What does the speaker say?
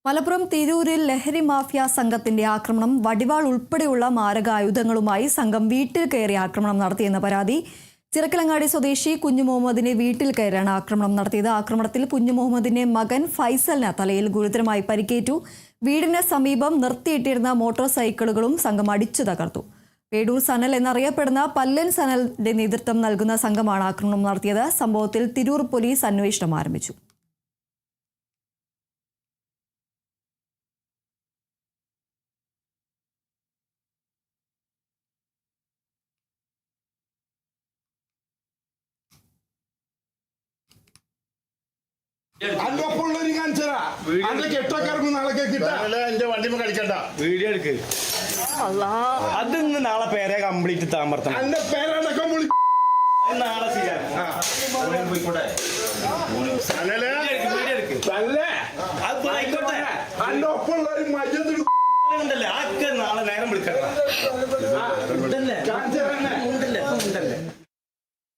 മലപ്പുറം തിരൂരിൽ ലഹരി മാഫിയ സംഘത്തിന്റെ ആക്രമണം വടിവാൾ ഉൾപ്പെടെയുള്ള മാരകായുധങ്ങളുമായി സംഘം വീട്ടിൽ കയറി ആക്രമണം നടത്തിയെന്ന പരാതി. ചിറക്കലങ്ങാടി സ്വദേശി കുഞ്ഞു മുഹമ്മദിന്റെ വീട്ടിൽ കയറിയാണ് ആക്രമണം നടത്തിയത്. ആക്രമണത്തിൽ കുഞ്ഞു മുഹമ്മദിന്റെ മകൻ ഫൈസലിന് തലയിൽ ഗുരുതരമായി പരിക്കേറ്റു. വീടിന് സമീപം നിർത്തിയിട്ടിരുന്ന മോട്ടോർ സൈക്കിളുകളും സംഘം അടിച്ചു തകർത്തു. പേടൂർ സനൽ എന്നറിയപ്പെടുന്ന പല്ലൻ സനലിന്റെ നേതൃത്വം നൽകുന്ന സംഘമാണ് ആക്രമണം നടത്തിയത്. സംഭവത്തിൽ തിരൂർ പോലീസ് അന്വേഷണം ആരംഭിച്ചു. എന്റെ വണ്ടി കളിക്കണ്ട വീഡിയോ എടുക്ക്. അത് ഇന്ന് നാളെ പേരെ കംപ്ലീറ്റ് താമർത്തണം. എന്റെ പേരടക്കം നാളെ ആയിക്കോട്ടെ. എന്റെ ഒപ്പമുള്ള ഒരു മജ നാളെ നേരം വിളിക്കട്ടെ.